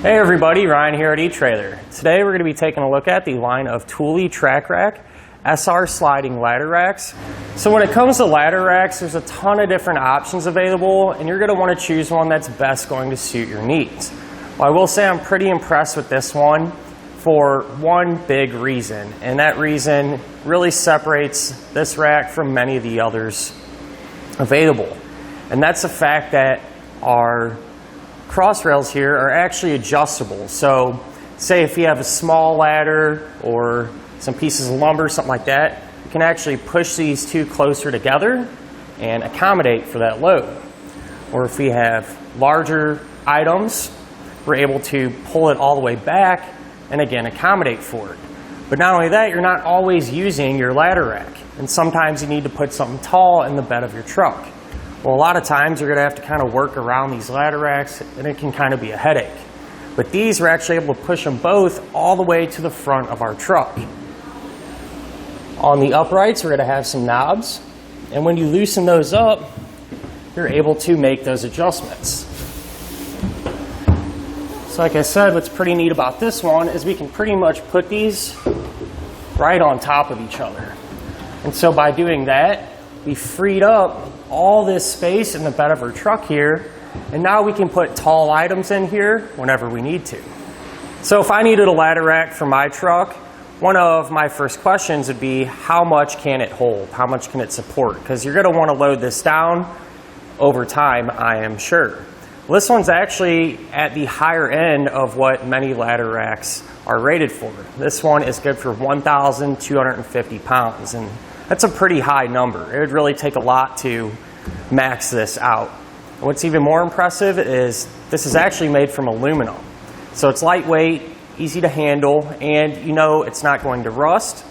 Hey everybody, Ryan here at eTrailer. Today we're going to be taking a look at the line of Thule TracRac SR sliding ladder racks. So when it comes to ladder racks, there's a ton of different options available, and you're going to want to choose one that's best going to suit your needs. Well, I will say I'm pretty impressed with this one for one big reason, and that reason really separates this rack from many of the others available. And that's the fact that our cross rails here are actually adjustable. So say if you have a small ladder or some pieces of lumber, something like that, you can actually push these two closer together and accommodate for that load. Or if we have larger items, we're able to pull it all the way back and again accommodate for it. But not only that, you're not always using your ladder rack, and sometimes you need to put something tall in the bed of your truck. Well, a lot of times you're going to have to kind of work around these ladder racks, and it can kind of be a headache. But these, we're actually able to push them both all the way to the front of our truck. On the uprights, we're going to have some knobs, and when you loosen those up, you're able to make those adjustments. So like I said, what's pretty neat about this one is we can pretty much put these right on top of each other. And so by doing that, we freed up all this space in the bed of our truck here, and now we can put tall items in here whenever we need to. So if I needed a ladder rack for my truck, one of my first questions would be, how much can it hold? How much can it support? Because you're going to want to load this down over time, I am sure. Well, this one's actually at the higher end of what many ladder racks are rated for. This one is good for 1,250 pounds, and that's a pretty high number. It would really take a lot to max this out. And what's even more impressive is this is actually made from aluminum. So it's lightweight, easy to handle, and you know it's not going to rust.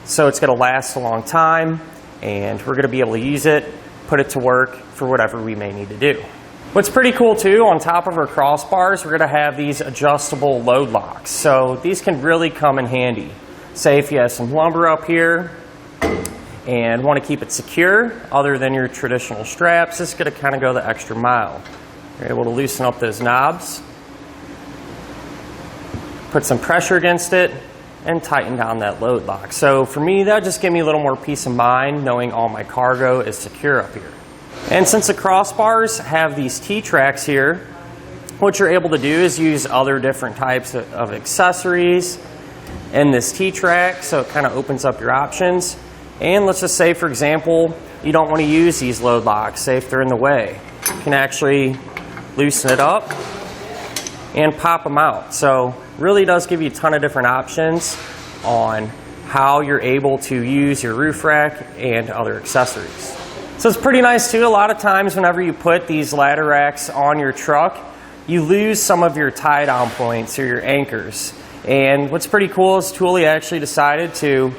So it's going to last a long time, and we're going to be able to use it, put it to work for whatever we may need to do. What's pretty cool too, on top of our crossbars, we're going to have these adjustable load locks. So these can really come in handy. Say if you have some lumber up here and want to keep it secure other than your traditional straps, this is going to kind of go the extra mile. You're able to loosen up those knobs, put some pressure against it, and tighten down that load lock. So for me, that just gives me a little more peace of mind knowing all my cargo is secure up here. And since the crossbars have these T-tracks here, what you're able to do is use other different types of accessories in this T-track, so it kind of opens up your options. And let's just say, for example, you don't want to use these load locks, say if they're in the way. You can actually loosen it up and pop them out. So really does give you a ton of different options on how you're able to use your roof rack and other accessories. So it's pretty nice too. A lot of times whenever you put these ladder racks on your truck, you lose some of your tie down points or your anchors. And what's pretty cool is Thule actually decided to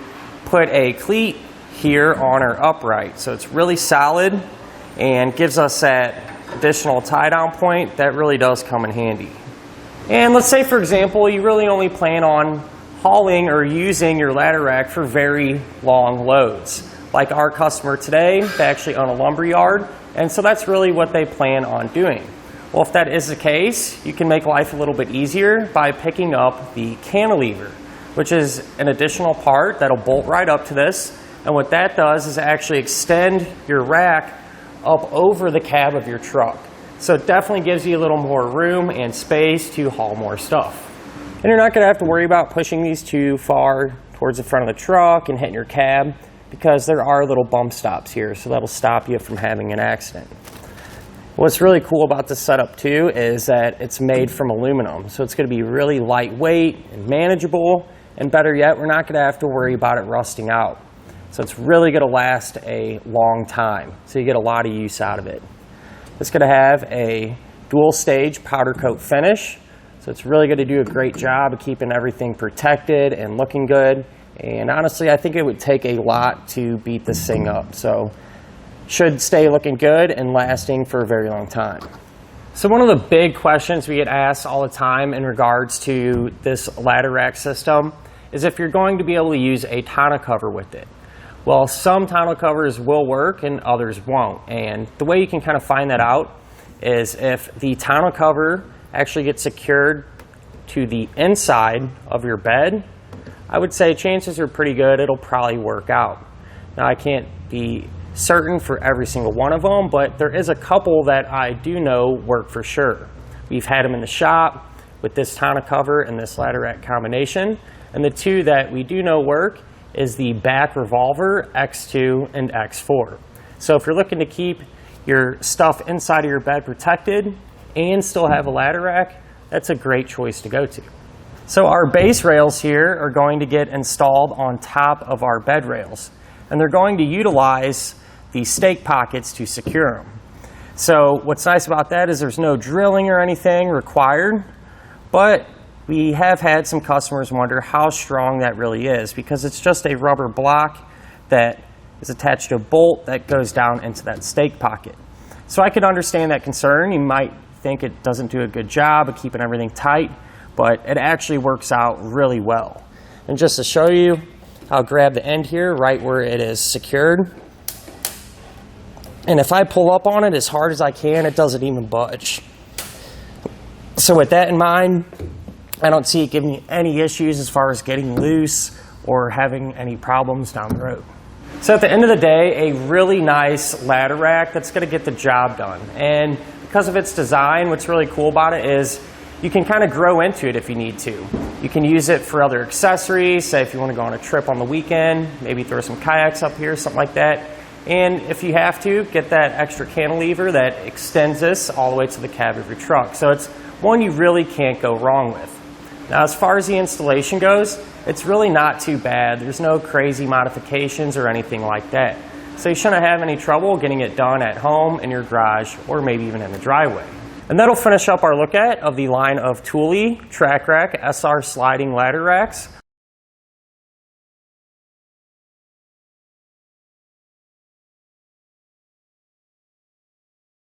put a cleat here on our upright. So it's really solid and gives us that additional tie down point that really does come in handy. And let's say, for example, you really only plan on hauling or using your ladder rack for very long loads. Like our customer today, they actually own a lumber yard, and so that's really what they plan on doing. Well, if that is the case, you can make life a little bit easier by picking up the cantilever, which is an additional part that'll bolt right up to this. And what that does is actually extend your rack up over the cab of your truck. So it definitely gives you a little more room and space to haul more stuff. And you're not going to have to worry about pushing these too far towards the front of the truck and hitting your cab, because there are little bump stops here, so that'll stop you from having an accident. What's really cool about this setup too is that it's made from aluminum, so it's going to be really lightweight and manageable, and better yet, we're not going to have to worry about it rusting out. So it's really going to last a long time, so you get a lot of use out of it. It's going to have a dual stage powder coat finish, so it's really going to do a great job of keeping everything protected and looking good. And honestly, I think it would take a lot to beat this thing up. So should stay looking good and lasting for a very long time. So one of the big questions we get asked all the time in regards to this ladder rack system is if you're going to be able to use a tonneau cover with it. Well, some tonneau covers will work and others won't. And the way you can kind of find that out is if the tonneau cover actually gets secured to the inside of your bed, I would say chances are pretty good it'll probably work out. Now, I can't be certain for every single one of them, but there is a couple that I do know work for sure. We've had them in the shop with this tonneau cover and this ladder rack combination, and the two that we do know work is the back revolver X2 and X4. So if you're looking to keep your stuff inside of your bed protected and still have a ladder rack, that's a great choice to go to. So our base rails here are going to get installed on top of our bed rails, and they're going to utilize the stake pockets to secure them. So what's nice about that is there's no drilling or anything required, but we have had some customers wonder how strong that really is, because it's just a rubber block that is attached to a bolt that goes down into that stake pocket. So I could understand that concern. You might think it doesn't do a good job of keeping everything tight, but it actually works out really well. And just to show you, I'll grab the end here right where it is secured. And if I pull up on it as hard as I can, it doesn't even budge. So with that in mind, I don't see it giving you any issues as far as getting loose or having any problems down the road. So at the end of the day, a really nice ladder rack that's going to get the job done. And because of its design, what's really cool about it is you can kind of grow into it if you need to. You can use it for other accessories, say if you want to go on a trip on the weekend, maybe throw some kayaks up here, something like that. And if you have to, get that extra cantilever that extends this all the way to the cab of your truck. So it's one you really can't go wrong with. Now, as far as the installation goes, it's really not too bad. There's no crazy modifications or anything like that. So you shouldn't have any trouble getting it done at home, in your garage, or maybe even in the driveway. And that'll finish up our look at of the line of Thule TracRac SR sliding ladder racks.